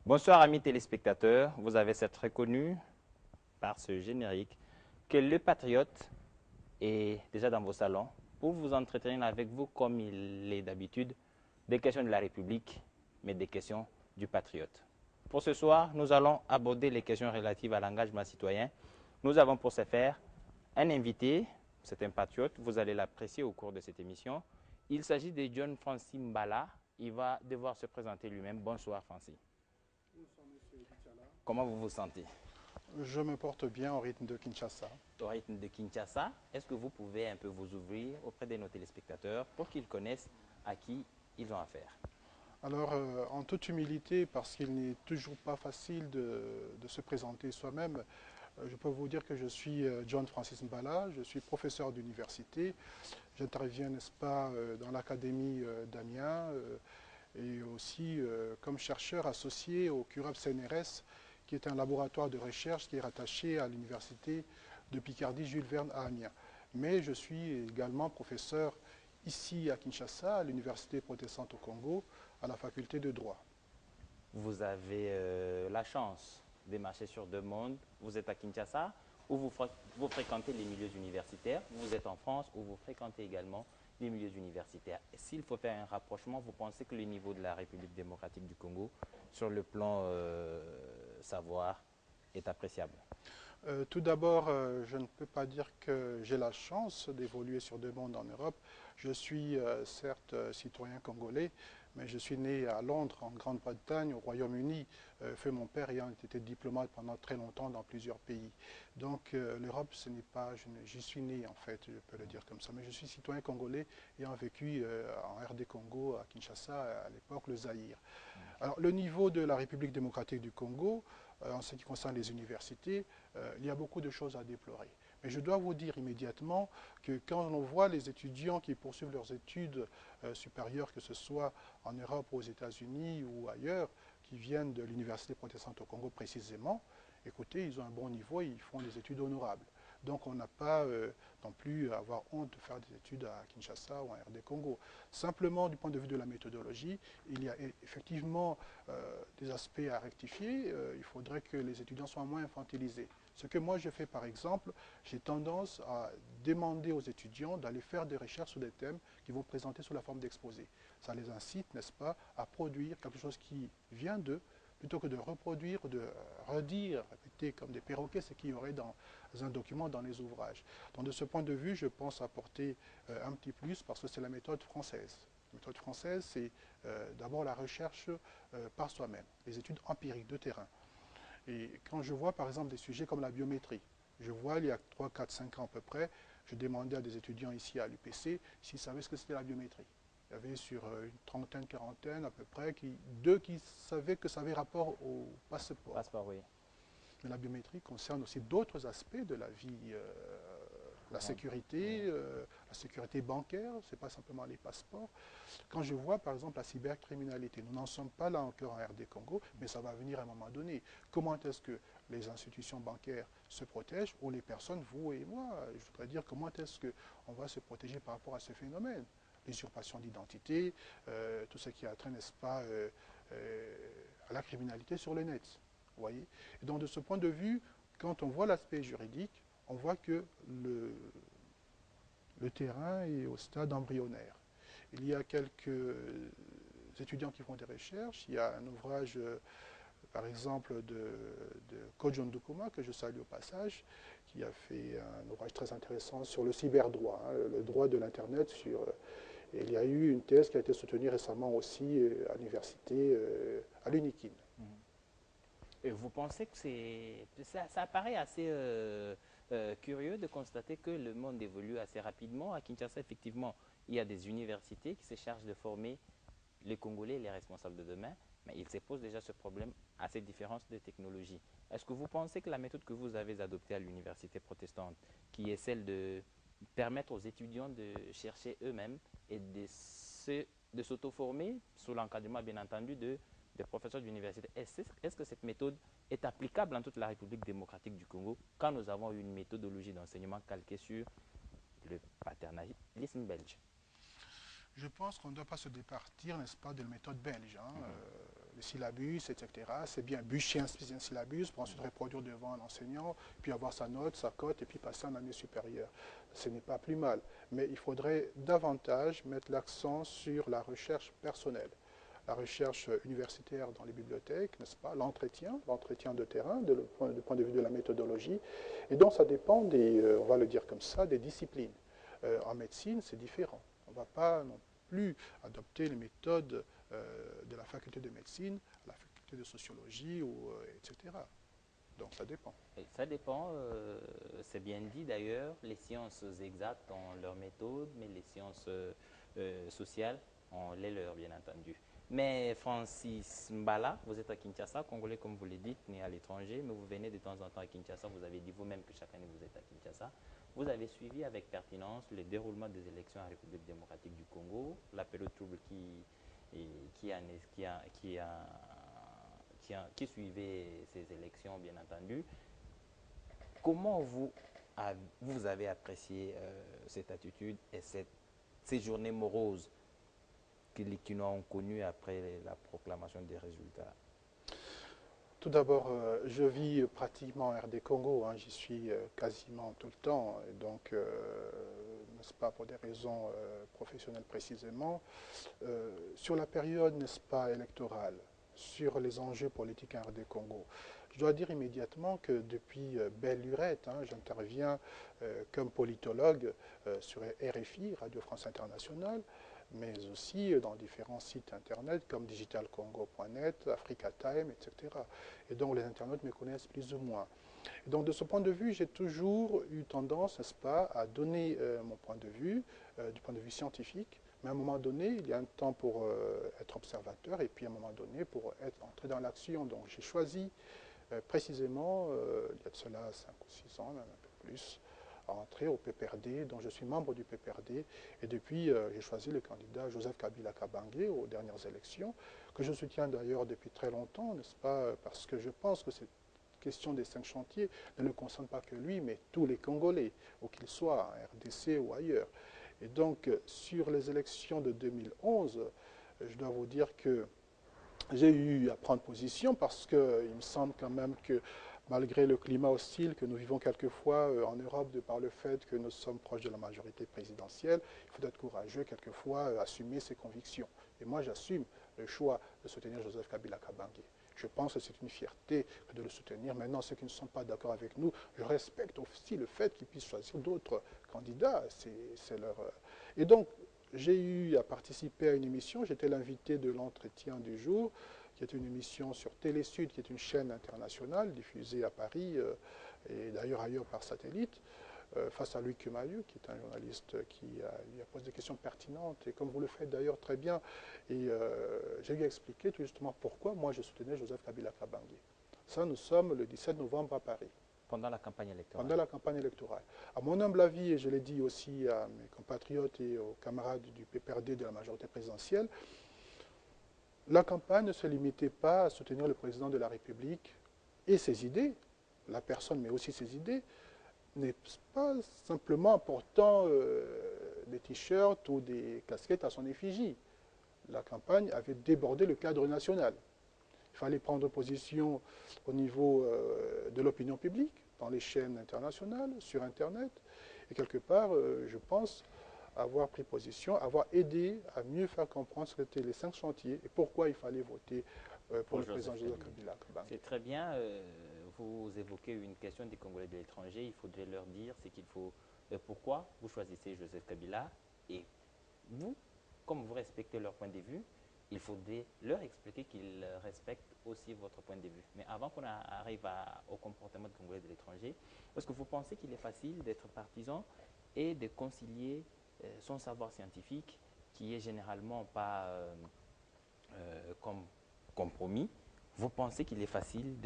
Bonsoir amis téléspectateurs, vous avez cette reconnu par ce générique que le patriote est déjà dans vos salons pour vous entretenir avec vous comme il est d'habitude des questions de la République mais des questions du patriote. Pour ce soir, nous allons aborder les questions relatives à l'engagement citoyen. Nous avons pour ce faire un invité, c'est un patriote, vous allez l'apprécier au cours de cette émission. Il s'agit de John Francis Mbala, il va devoir se présenter lui-même. Bonsoir Francis. Comment vous vous sentez? Je me porte bien au rythme de Kinshasa. Au rythme de Kinshasa, est-ce que vous pouvez un peu vous ouvrir auprès de nos téléspectateurs pour qu'ils connaissent à qui ils ont affaire? Alors, en toute humilité, parce qu'il n'est toujours pas facile de se présenter soi-même, je peux vous dire que je suis John Francis Mbala, je suis professeur d'université. J'interviens, n'est-ce pas, dans l'académie d'Amiens et aussi comme chercheur associé au CURAP CNRS, qui est un laboratoire de recherche qui est rattaché à l'université de Picardie Jules Verne à Amiens. Mais je suis également professeur ici à Kinshasa, à l'université protestante au Congo, à la faculté de droit. Vous avez la chance de marcher sur deux mondes. Vous êtes à Kinshasa où vous fréquentez les milieux universitaires. Vous êtes en France où vous fréquentez également les milieux universitaires. S'il faut faire un rapprochement, vous pensez que le niveau de la République démocratique du Congo sur le plan savoir est appréciable? Tout d'abord, je ne peux pas dire que j'ai la chance d'évoluer sur deux mondes en Europe. Je suis certes citoyen congolais, mais je suis né à Londres, en Grande-Bretagne, au Royaume-Uni, fait mon père ayant été diplomate pendant très longtemps dans plusieurs pays. Donc l'Europe, ce n'est pas, j'y suis né en fait, je peux le dire comme ça, mais je suis citoyen congolais ayant vécu en RD Congo, à Kinshasa, à l'époque le Zaïre. Alors le niveau de la République démocratique du Congo, en ce qui concerne les universités, il y a beaucoup de choses à déplorer. Mais je dois vous dire immédiatement que quand on voit les étudiants qui poursuivent leurs études supérieures, que ce soit en Europe, aux États-Unis ou ailleurs, qui viennent de l'Université protestante au Congo précisément, écoutez, ils ont un bon niveau et ils font des études honorables. Donc on n'a pas non plus à avoir honte de faire des études à Kinshasa ou en RD Congo. Simplement, du point de vue de la méthodologie, il y a effectivement des aspects à rectifier. Il faudrait que les étudiants soient moins infantilisés. Ce que moi je fais par exemple, j'ai tendance à demander aux étudiants d'aller faire des recherches sur des thèmes qu'ils vont présenter sous la forme d'exposés. Ça les incite, n'est-ce pas, à produire quelque chose qui vient d'eux, plutôt que de reproduire, de redire, répéter comme des perroquets ce qu'il y aurait dans un document, dans les ouvrages. Donc de ce point de vue, je pense apporter un petit plus parce que c'est la méthode française. La méthode française, c'est d'abord la recherche par soi-même, les études empiriques de terrain. Et quand je vois par exemple des sujets comme la biométrie, je vois il y a 3, 4, 5 ans à peu près, je demandais à des étudiants ici à l'UPC s'ils savaient ce que c'était la biométrie. Il y avait sur une trentaine, quarantaine à peu près, deux qui savaient que ça avait rapport au passeport. Passeport, oui. Mais la biométrie concerne aussi d'autres aspects de la vie, la sécurité bancaire, ce n'est pas simplement les passeports. Quand je vois par exemple la cybercriminalité, nous n'en sommes pas là encore en RD Congo, mais ça va venir à un moment donné. Comment est-ce que les institutions bancaires se protègent, ou les personnes, vous et moi, je voudrais dire comment est-ce qu'on va se protéger par rapport à ce phénomène? L'usurpation d'identité, tout ce qui a trait, n'est-ce pas, à la criminalité sur le net. Vous voyez? Et donc de ce point de vue, quand on voit l'aspect juridique, on voit que le terrain est au stade embryonnaire. Il y a quelques étudiants qui font des recherches. Il y a un ouvrage, par exemple, de Kojo Ndukuma, que je salue au passage, qui a fait un ouvrage très intéressant sur le cyberdroit, hein, le droit de l'Internet. Et il y a eu une thèse qui a été soutenue récemment aussi à l'université, à l'UNIKIN. Et vous pensez que ça paraît assez curieux de constater que le monde évolue assez rapidement. À Kinshasa, effectivement, il y a des universités qui se chargent de former les Congolais, les responsables de demain, mais il se pose déjà ce problème à cette différence de technologie. Est-ce que vous pensez que la méthode que vous avez adoptée à l'université protestante, qui est celle de permettre aux étudiants de chercher eux-mêmes et de s'auto-former, sous l'encadrement bien entendu des professeurs d'université. Est-ce que cette méthode est applicable en toute la République démocratique du Congo quand nous avons une méthodologie d'enseignement calquée sur le paternalisme belge? Je pense qu'on ne doit pas se départir, n'est-ce pas, de la méthode belge. Le syllabus, etc. C'est bien bûcher un syllabus pour ensuite reproduire devant un enseignant, puis avoir sa note, sa cote, et puis passer en année supérieure. Ce n'est pas plus mal. Mais il faudrait davantage mettre l'accent sur la recherche personnelle, la recherche universitaire dans les bibliothèques, n'est-ce pas, l'entretien de terrain, du point de vue de la méthodologie. Et donc ça dépend des, on va le dire comme ça, des disciplines. En médecine, c'est différent. On ne va pas non plus adopter les méthodes de la faculté de médecine, la faculté de sociologie, etc. Donc ça dépend. Et ça dépend, c'est bien dit d'ailleurs, les sciences exactes ont leur méthode, mais les sciences sociales ont les leurs, bien entendu. Mais Francis Mbala, vous êtes à Kinshasa, congolais comme vous le dites, né à l'étranger, mais vous venez de temps en temps à Kinshasa, vous avez dit vous-même que chaque année vous êtes à Kinshasa. Vous avez suivi avec pertinence le déroulement des élections en République démocratique du Congo, la période trouble qui suivait ces élections, bien entendu. Comment vous avez apprécié cette attitude et ces journées moroses qui nous ont connues après la proclamation des résultats? Tout d'abord, je vis pratiquement en RD Congo, hein, j'y suis quasiment tout le temps, et donc, n'est-ce pas, pour des raisons professionnelles précisément. Sur la période, n'est-ce pas, électorale, sur les enjeux politiques en RD Congo, je dois dire immédiatement que depuis belle lurette, hein, j'interviens comme politologue sur RFI, Radio France Internationale, mais aussi dans différents sites internet comme digitalcongo.net, Africa Time, etc. Et donc les internautes me connaissent plus ou moins. Et donc de ce point de vue, j'ai toujours eu tendance, n'est-ce pas, à donner mon point de vue, du point de vue scientifique, mais à un moment donné, il y a un temps pour être observateur et puis à un moment donné pour être entré dans l'action. Donc j'ai choisi précisément, il y a de cela 5 ou 6 ans, même un peu plus, à entrer au PPRD, dont je suis membre du PPRD. Et depuis, j'ai choisi le candidat Joseph Kabila Kabange aux dernières élections, que je soutiens d'ailleurs depuis très longtemps, n'est-ce pas, parce que je pense que cette question des 5 chantiers ne le concerne pas que lui, mais tous les Congolais, où qu'ils soient, en RDC ou ailleurs. Et donc, sur les élections de 2011, je dois vous dire que j'ai eu à prendre position parce qu'il me semble quand même que malgré le climat hostile que nous vivons quelquefois en Europe de par le fait que nous sommes proches de la majorité présidentielle, il faut être courageux quelquefois, assumer ses convictions. Et moi j'assume le choix de soutenir Joseph Kabila Kabange. Je pense que c'est une fierté de le soutenir. Maintenant, ceux qui ne sont pas d'accord avec nous, je respecte aussi le fait qu'ils puissent choisir d'autres candidats. C'est leur... Et donc, j'ai eu à participer à une émission, j'étais l'invité de l'entretien du jour, qui est une émission sur Télésud, qui est une chaîne internationale diffusée à Paris et d'ailleurs ailleurs par satellite, face à Louis Cumayu, qui est un journaliste qui lui a posé des questions pertinentes, et comme vous le faites d'ailleurs très bien, et j'ai lui expliqué tout justement pourquoi moi je soutenais Joseph Kabila Kabange. Ça, nous sommes le 17 novembre à Paris. Pendant la campagne électorale. Pendant la campagne électorale. À mon humble avis, et je l'ai dit aussi à mes compatriotes et aux camarades du PPRD de la majorité présidentielle, la campagne ne se limitait pas à soutenir le président de la République et ses idées, la personne mais aussi ses idées, n'est pas simplement en portant des t-shirts ou des casquettes à son effigie. La campagne avait débordé le cadre national. Il fallait prendre position au niveau de l'opinion publique, dans les chaînes internationales, sur Internet. Et quelque part, je pense avoir pris position, avoir aidé à mieux faire comprendre ce qu'étaient les 5 chantiers et pourquoi il fallait voter pour le président Joseph Kabila Kabange. C'est très bien. Vous évoquez une question des Congolais de l'étranger. Il faudrait leur dire ce qu'il faut. Pourquoi vous choisissez Joseph Kabila et vous, comme vous respectez leur point de vue, il faudrait leur expliquer qu'ils respectent aussi votre point de vue. Mais avant qu'on arrive au comportement des Congolais de l'étranger, est-ce que vous pensez qu'il est facile d'être partisan et de concilier son savoir scientifique, qui est généralement pas comme compromis? Vous pensez qu'il est facile